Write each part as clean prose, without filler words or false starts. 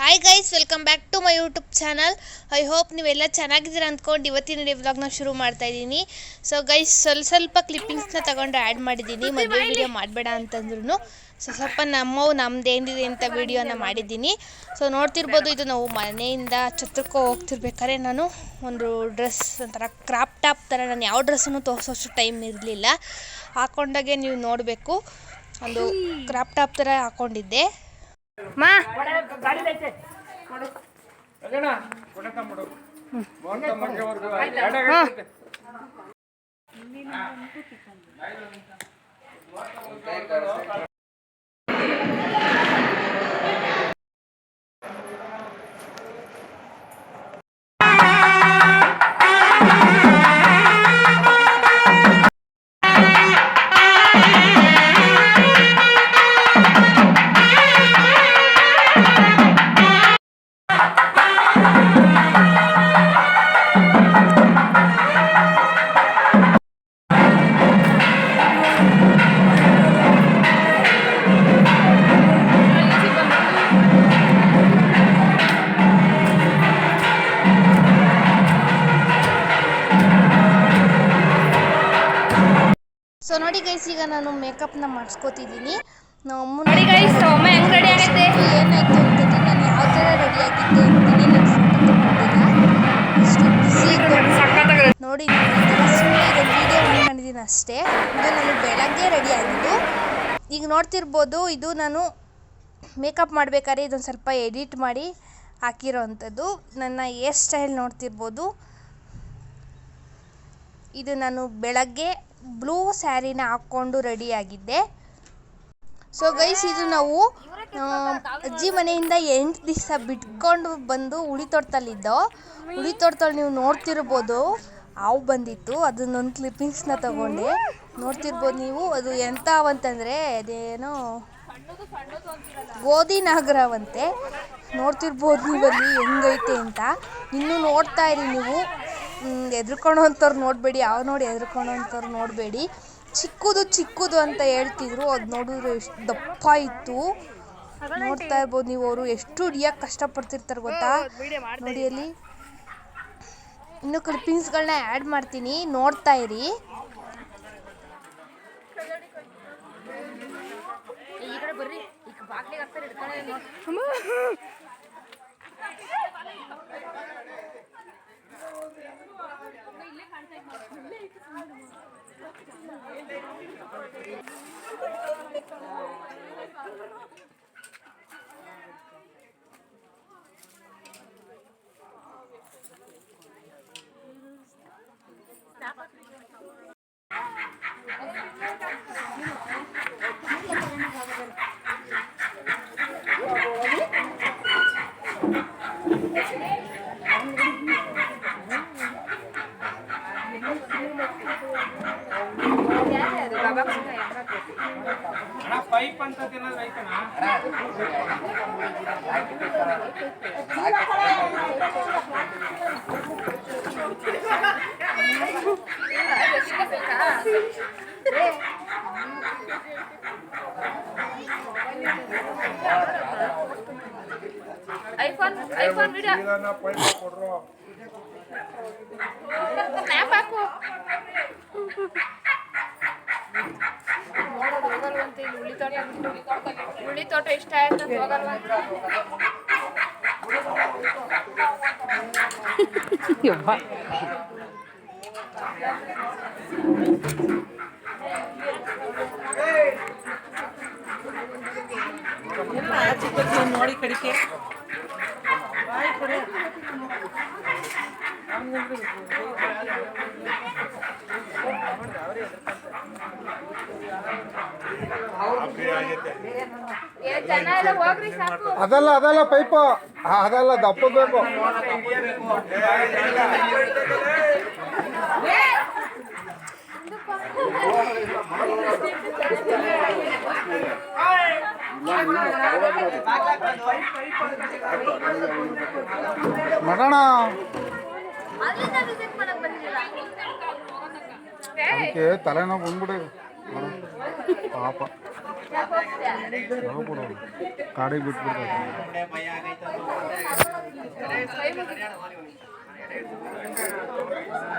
Hi guys, welcome back to my YouTube channel. I hope ನೀವೆಲ್ಲ ಚೆನ್ನಾಗಿದ್ದೀರಾ ಅಂದ್ಕೊಂಡು ಇವತ್ತಿನ ವ್ಲಾಗ್ನ ಶುರು ಮಾಡ್ತಾ ಇದ್ದೀನಿ. ಸೊ ಗೈಸ್, ಸ್ವಲ್ಪ ಕ್ಲಿಪ್ಪಿಂಗ್ಸ್ನ ತಗೊಂಡು ಆ್ಯಡ್ ಮಾಡಿದ್ದೀನಿ. ಮದುವೆ ವಿಡಿಯೋ ಮಾಡಬೇಡ ಅಂತಂದ್ರೂ ಸ್ವಲ್ಪ ನಮ್ಮದೇನಿದೆ ಅಂತ ವಿಡಿಯೋನ ಮಾಡಿದ್ದೀನಿ. ಸೊ ನೋಡ್ತಿರ್ಬೋದು, ಇದು ನಾವು ಮನೆಯಿಂದ ಛತ್ರಕ್ಕೆ ಹೋಗ್ತಿರ್ಬೇಕಾದ್ರೆ ನಾನು ಒಂದು ಡ್ರೆಸ್ ಒಂಥರ ಕ್ರಾಪ್ ಟಾಪ್ ಥರ, ನಾನು ಯಾವ ಡ್ರೆಸ್ಸನ್ನು ತೋರಿಸೋಷ್ಟು ಟೈಮ್ ಇರಲಿಲ್ಲ. ಹಾಕ್ಕೊಂಡಾಗೆ ನೀವು ನೋಡಬೇಕು, ಒಂದು ಕ್ರಾಪ್ ಟಾಪ್ ಥರ ಹಾಕ್ಕೊಂಡಿದ್ದೆ. ಮಾ ಸೊ ನೋಡಿ ಗೈಸ್, ಈಗ ನಾನು ಮೇಕಪ್ನ ಮಾಡಿಸ್ಕೋತಿದ್ದೀನಿ. ನೋಡಿ ಗೈಸ್, ಒಮ್ಮೆ ಹೆಂಗೆ ರೆಡಿ ಆಗಿದೆ, ಏನಾಯ್ತು ಅಂತಂದರೆ ನಾನು ಯಾವ ಥರ ರೆಡಿ ಆಗಿದ್ದೆ ಅಂತೀನಿ ನಾನು ಫೋಟೋ ತಗೊಂಡಿಲ್ಲ. ಇಷ್ಟು ಬಿಸಿ ನೋಡಿ, ಸುಮ್ಮನೆ ಇದೊಂದು ವೀಡಿಯೋ ಮಾಡ್ಕೊಂಡಿದ್ದೀನಿ ಅಷ್ಟೇ. ಇದು ನಾನು ಬೆಳಗ್ಗೆ ರೆಡಿ ಆಗಿದ್ದು. ಈಗ ನೋಡ್ತಿರ್ಬೋದು, ಇದು ನಾನು ಮೇಕಪ್ ಮಾಡಬೇಕಾದ್ರೆ ಇದೊಂದು ಸ್ವಲ್ಪ ಎಡಿಟ್ ಮಾಡಿ ಹಾಕಿರೋ ಅಂಥದ್ದು. ನನ್ನ ಹೇರ್ ಸ್ಟೈಲ್ ನೋಡ್ತಿರ್ಬೋದು, ಇದು ನಾನು ಬೆಳಗ್ಗೆ ಬ್ಲೂ ಸ್ಯಾರಿನ ಹಾಕ್ಕೊಂಡು ರೆಡಿಯಾಗಿದ್ದೆ. ಸೊ ಗೈಸ್, ಇದು ನಾವು ಅಜ್ಜಿ ಮನೆಯಿಂದ 8 ದಿವಸ ಬಿಟ್ಕೊಂಡು ಬಂದು ಉಳಿ ತೋಟದಲ್ಲಿದ್ದೋ. ಉಳಿ ತೋಟದಲ್ಲಿ ನೀವು ನೋಡ್ತಿರ್ಬೋದು, ಹಾವು ಬಂದಿತ್ತು. ಅದನ್ನೊಂದು ಕ್ಲಿಪ್ಪಿಂಗ್ಸ್ನ ತಗೊಂಡೆ. ನೋಡ್ತಿರ್ಬೋದು ನೀವು, ಅದು ಎಂಥವಂತಂದರೆ ಅದೇನೋ ಗೋಧಿ ನಾಗರವಂತೆ. ನೋಡ್ತಿರ್ಬೋದು ನೀವಲ್ಲಿ ಹೆಂಗೈತೆ ಅಂತ. ಇನ್ನೂ ನೋಡ್ತಾ ಇರಿ ನೀವು. ಹೆದ್ರ್ಕೊಳೋಂಥವ್ರು ನೋಡಬೇಡಿ, ಯಾವ ನೋಡಿ ಹೆದ್ರ್ಕೊಳೋಂಥವ್ರು ನೋಡಬೇಡಿ. ಚಿಕ್ಕದು ಅಂತ ಹೇಳ್ತಿದ್ರು, ಅದು ನೋಡಿದ್ರೆ ಎಷ್ಟು ದಪ್ಪ ಇತ್ತು. ನೋಡ್ತಾ ಇರ್ಬೋದು ನೀವು, ಅವರು ಎಷ್ಟು ಹಿಡಿಯೋಕ್ಕೆ ಕಷ್ಟಪಡ್ತಿರ್ತಾರೆ ಗೊತ್ತಾ. ನೋಡಿ ಅಲ್ಲಿ ಇನ್ನೂ ಕ್ಲಿಪ್ಪಿಂಗ್ಸ್ಗಳನ್ನ ಆ್ಯಡ್ ಮಾಡ್ತೀನಿ, ನೋಡ್ತಾ ಇರಿ. ಪೈಪ್ ಅಂತ ಐತನಾ ಐಫೋನ್ ವಿಡಿಯೋ ಪೈಪ್ ಕೊಡ್ರೋ ಸ್ನ್ಯಾಪ್ ಹಾಕು. ಹೋಗಲ್ವಂತೆ ಉಳಿ ತೋಟ ಇಷ್ಟ ಆಯ್ತು ಹೋಗಲ್ವಂತ. ನೋಡಿ ಕಡಿಕೆ ಅದಲ್ಲ ಪೈಪು, ಅದಲ್ಲ ದಪ್ಪ ಬೇಕು. ಮಾಡೋಣ. ಅದಕ್ಕೆ ತಲೆನೋವು ಬಂದ್ಬಿಡಿ ಪಾಪ. ನಾವು ಕೂಡ ಕಾಡಿಗೆ ಬಿಟ್ಬಿಡ್ತಾರೆ.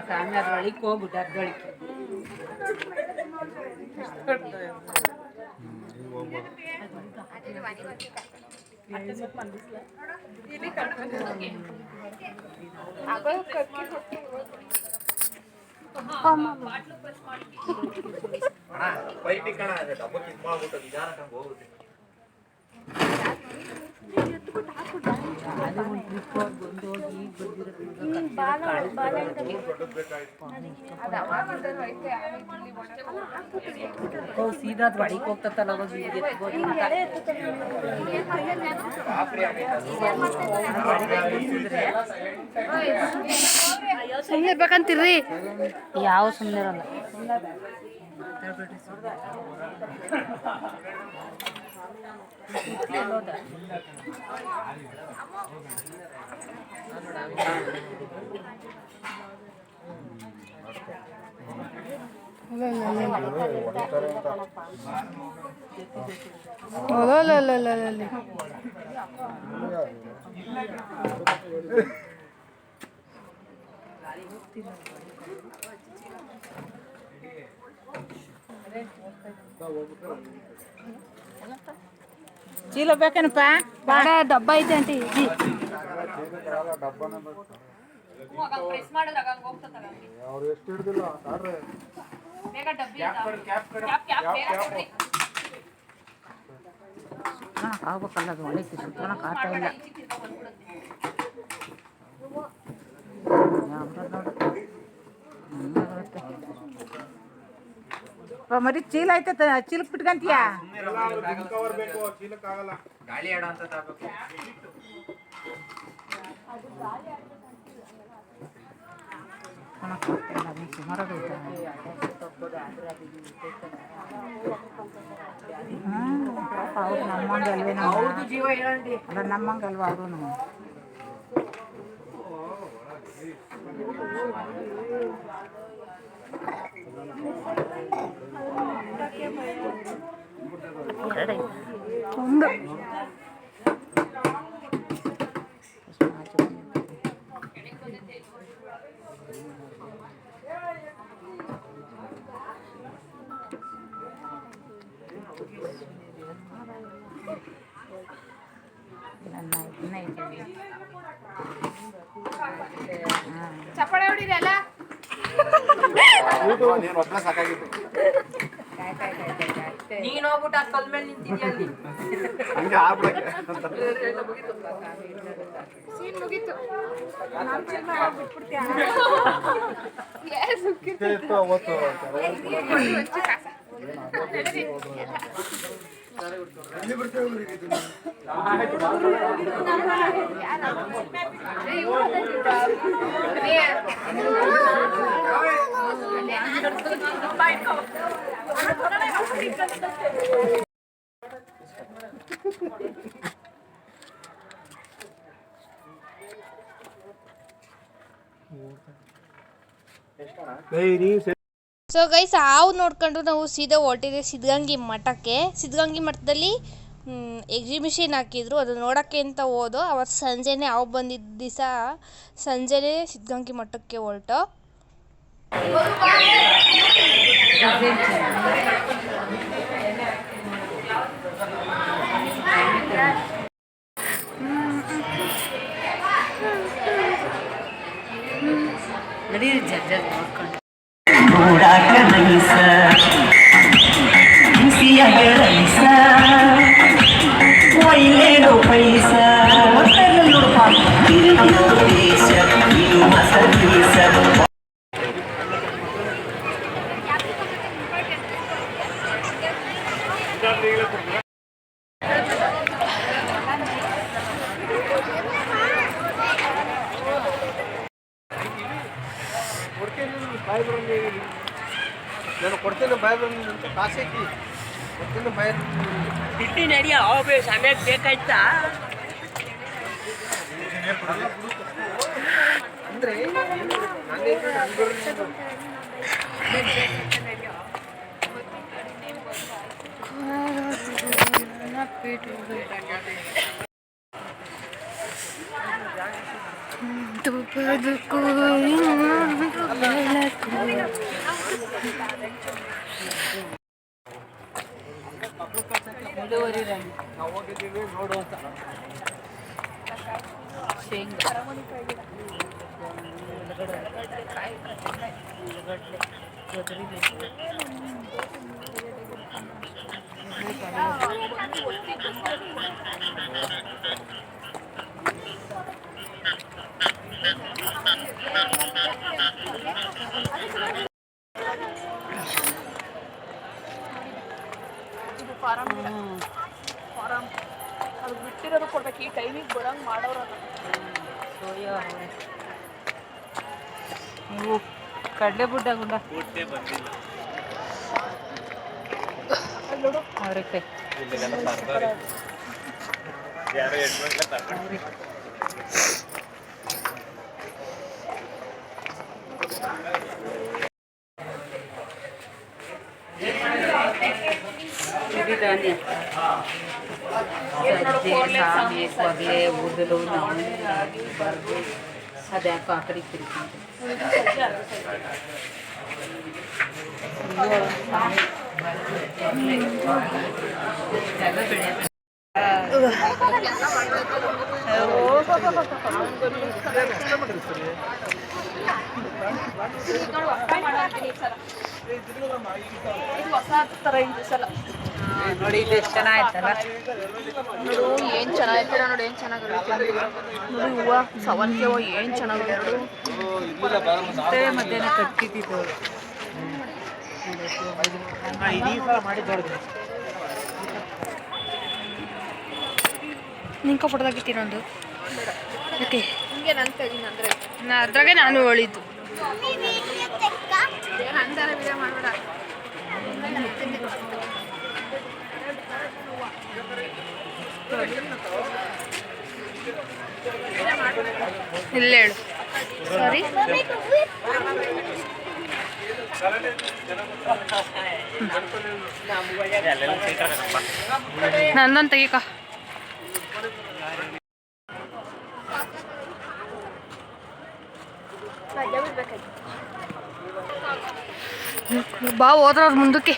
ಸಾಮ್ಯ ಅದ್ರೊಳಿಗೆ ಹೋಗ್ಬಿಟ್ಟು ಅದ್ರೊಳಿಗೆ ಹಿಂಗೆ ಹೋಗ್ಬೋದು. ಸೀದಾ ಅದು ಒಳಗೆ ಹೋಗ್ತತ್ತಲ್ಲ ಅವಾಗ ಈಗ ಎತ್ಬೋದು ಸುಮ್ಮನೆ ಇರ್ಬೇಕಂತೀರ್ರಿ. ಯಾವ ಸುಮ್ಮನೆ ಇರಲ್ಲ. ಚೀಲ ಬೇಕೇನಪ್ಪ? ಬೇಡ, ಡಬ್ಬ ಐತೆ ಆಂಟಿ. ಡಬ್ಬನೇ ಬೇಕು. ಅವ್ರು ಎಷ್ಟು ಹಿಡ್ದಿಲ್ಲ ಆಡ್ರೆ ಆಗ್ಬೇಕಲ್ಲ ಅದು ಒಳ್ಳೆ ಸುತ್ತಣಕ್ಕೆ ಆಗ್ತಾ ಇಲ್ಲ. ಮರಿ ಚೀಲ ಐತೆ ಚೀಲಕ್ಕೆ ಬಿಟ್ಕಂತೀಯಾ? ಗಾಳಿ ಆಡ ಅಂತ ಅವ್ರು ನಮ್ಮಂಗೆ ಅಲ್ವೇ ಅಲ್ಲ ನಮ್ಮಂಗೆ ಅಲ್ವಾ ಅವರು ನಮ್ಮ ಒಂದು ಚಪ್ಪಾಳೆ ಹೊಡಿರಿ ಅಲ್ಲ. ನೀನು ಒಬ್ಬನ ಸಾಕಾಗಿತ್ತು. ನೀನು ಹೋಗ್ಬಿಟ್ಟು ಆ ಕಲ್ ಮೇಲೆ ನಿಂತಿದ್ಯಾ ಅಲ್ಲಿ ಹಂಗೆ ಆಗ್ಬಿಡಕ್ಕೆ ಸೀನ್ ಮುಗೀತು. ಇತ್ತು ಅವತ್ತು ಸೊ ಗೈಸ್, ಹಾವು ನೋಡ್ಕೊಂಡು ನಾವು ಸೀದಾ ಹೊರಟಿದ್ದೆ ಸಿದ್ಧಗಂಗೆ ಮಠಕ್ಕೆ. ಸಿದ್ಧಗಂಗೆ ಮಠದಲ್ಲಿ ಎಕ್ಸಿಬಿಷನ್ ಹಾಕಿದ್ರು, ಅದು ನೋಡೋಕ್ಕೆ ಅಂತ ಹೋದೋ. ಅವತ್ತು ಸಂಜೆನೇ ಹಾವು ಬಂದಿದ್ದ ದಿವಸ ಸಂಜೆನೇ ಸಿದ್ಧಗಂಗೆ ಮಠಕ್ಕೆ ಹೊರಟು. ನಡೀರಿ ಜಡ್ಜ್ ನೋಡ್ಕೊಂಡು ನಾನು ಕೊಡ್ತೇನೆ ಬಾಯ್ಬಂದು ಕಾಸೇಕಿ ಕೊಡ್ತೇನೆ ಬಾಯ್ ಬಿಟ್ಟು ನಡಿ ಅವ ಸಮಯಕ್ಕೆ ಬೇಕಾಯ್ತಾ ಅಂದರೆ ನಾನೇ ಬದುಕು ಇನ್ನೊಂದು ಬೆಳಕು. ಅದು ಬಿಟ್ಟಿರೋದು ಕೊಡ್ಬೇಕು ಈ ಟೈಮಿಗೆ ಬರಂಗ್ ಮಾಡೋರು ನೀವು ಕಡಲೆ ಬುಡ್ಡ ಗುಂಡ ಅವ್ರಿಗೆ ಸಿರಿಧಾನ್ಯ ಸಜ್ಜೆ ಸಾಮೆ ಕೊರಲೆ ಉದಲು ನವಣೆ ರಾಗಿ ಬರ್ದು ಅದ್ಯಾಕೋ ಆ ಕಡೆ ತಿರ್ಕೊಂಡು ಇಷ್ಟೆಲ್ಲ ಬೆಳೆಯೋದು ನೋಡಿ ಇದು ಎಷ್ಟು ಚೆನ್ನಾಗಿತ್ತಲ್ಲ ನೋಡು ಏನ್ ಚೆನ್ನಾಗಿರ್ತೀರ ನೋಡಿ ಏನ್ ಚೆನ್ನಾಗಿರುತ್ತೆ ನೋಡಿ ಹೂವ ಸವಂತಿಗೆ ಹೂವ ಏನ್ ಚೆನ್ನಾಗಿದೆ ನೋಡು ಮಧ್ಯಾಹ್ನ ಕಟ್ಕಿಟ್ಟಿದ್ದು ನಿಂಕ ಫೋಟೋದಾಗಿತ್ತೀನಿ ಒಂದು ಓಕೆ ಹಿಂಗೆ ನನ್ ತೆಗಿನ ಅಂದ್ರೆ ಅದ್ರಾಗೆ ನಾನು ಹೇಳಿದ್ದು ಅಂತಾರ ವಿಡಿಯೋ ಮಾಡ್ಬೇಡ ಇಲ್ಲ ಹೇಳು ಸಾರಿ ನಂದೊಂದು ತೆಗಿಕ ಬಾ ಹೋದ್ರ ಅವ್ರ ಮುಂದಕ್ಕೆ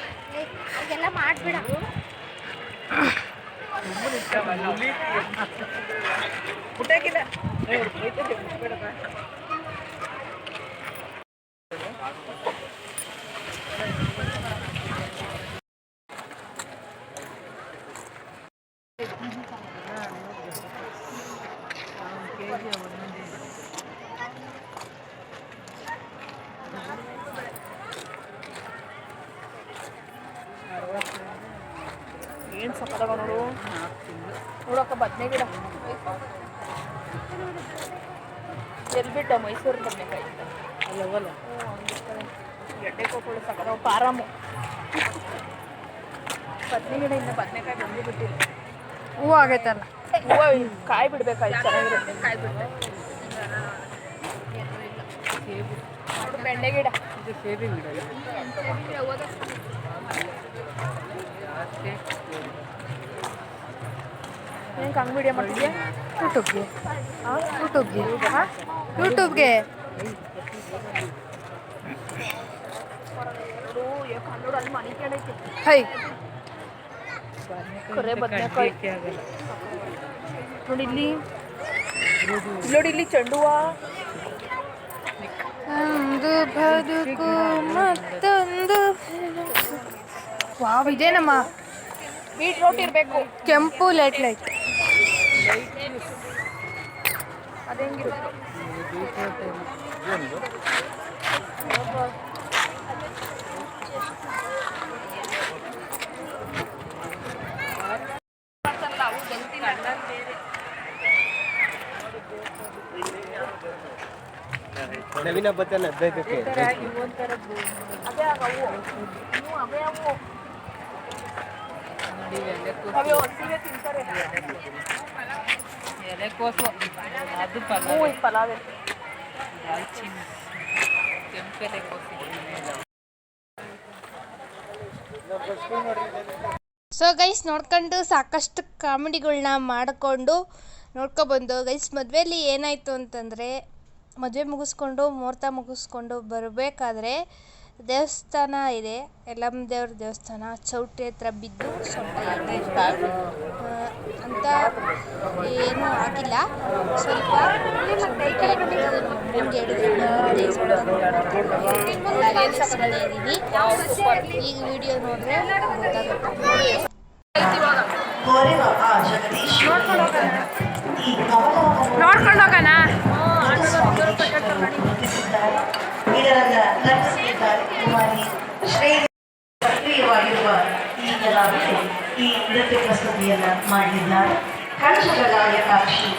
ಮಾಡ್ಬೇಡ ಏನ್ ಸಕ್ಕದಾಗ ನೋಡು ನೋಡಕ್ಕ ಬದನೆ ಗಿಡ ಎಲ್ಲಿ ಬಿಟ್ಟ ಮೈಸೂರು ಬದನೆಕಾಯಿ ಅಲ್ಲವಲ್ಲ ಎಡ್ಡೆ ಕೊಪ್ಪಳು ಸಕ್ಕದಾಗ ಪಾರಾಮು ಬದನೆ ಗಿಡ ಇನ್ನ ಬದನೆಕಾಯಿ ಬಂದು ಬಿಟ್ಟಿಲ್ಲ ಹೂವು ಆಗೈತಲ್ಲ ಹೂವು ಕಾಯಿ ಬಿಡ್ಬೇಕಾಯ್ತು ಚೆನ್ನಾಗಿರುತ್ತೆ ಕಾಯಿ ಬಿಡ್ಬೇಕು ನೋಡು ಬೆಂಡೆ ಗಿಡ ಸೇಬಿ ಗಿಡ ಹೆಂಗೆ ಹಂಗೆ ವಿಡಿಯೋ ಮಾಡ್ತಿದ್ಯಾ ಯೂಟ್ಯೂಬ್ಗೆ ಯೂಟ್ಯೂಬ್ಗೆ ಯೂಟ್ಯೂಬ್ಗೆ ನೋಡು ಕನ್ನಡ ಅಲ್ಲಿ ಮನೆ ಕೇಳೈತಿ ಹೈ ಕರೆ ಬದನೆಕಾಯಿ ನೋಡಿ ಇಲ್ಲಿ ನೋಡಿ ಇಲ್ಲಿ ಚೆಂಡು ಹೂವ ಒಂದು ಬದುಕು ಮತ್ತೊಂದು ವಾವ್ ಇದೇನಮ್ಮ ಬೀಟ್ರೋಟ್ ಇರಬೇಕು ಕೆಂಪು ಲೈಟ್ ಲೈಟ್ ಅದೇಂಗಿರುತ್ತೆ ನವೀನ ಬತ್ತಲ್ಲ 15ಕ್ಕೆ ಅದೇ ಆಗವು ಅವೇ ಅವು ಅವೇ ಹಸಿವೆ ತಿಂತಾರೆ ಎಲೆಕೋಸು ಅದು ಹ್ಞೂ ಈ ಪಲಾವ್ ದಾಲ್ಚಿನ್ನಿ ಕೆಂಪೆಲೆಕೋಸು ಸೊ ಗೈಸ್ ನೋಡ್ಕೊಂಡು ಸಾಕಷ್ಟು ಕಾಮಿಡಿಗಳನ್ನ ಮಾಡಿಕೊಂಡು ನೋಡ್ಕೊಬಂದು ಗೈಸ್ ಮದುವೆಯಲ್ಲಿ ಏನಾಯಿತು ಅಂತಂದರೆ ಮದುವೆ ಮುಗಿಸ್ಕೊಂಡು ಮುಹೂರ್ತ ಮುಗಿಸ್ಕೊಂಡು ಬರಬೇಕಾದ್ರೆ ದೇವಸ್ಥಾನ ಇದೆ, ಯಲ್ಲಮ್ಮ ದೇವ್ರ ದೇವಸ್ಥಾನ, ಚೌಟ್ರಿ ಹತ್ರ ಬಿದ್ದು ಸೊಂಟ ಅಂತ ಏನೂ ಆಗಿಲ್ಲ. ಸ್ವಲ್ಪ ಈಗ ವಿಡಿಯೋ ನೋಡ್ರೆ ಗೊತ್ತಾಗುತ್ತೆ. ನೋಡ್ಕೊಂಡು ಹೋಗೋಣ. ಇದರನ್ನ ನಟಿಸಿದ್ದಾರೆ ಕುಮಾರಿ ಸಕ್ರಿಯವಾಗಿರುವ ಈ ಕಲಾವಿದೆ ಈ ನೃತ್ಯ ಪ್ರಸ್ತುತಿಯನ್ನ ಮಾಡಿದ್ದಾರೆ. ಕಳಶಗಳ ಗಾಯಕ ಶ್ರೀ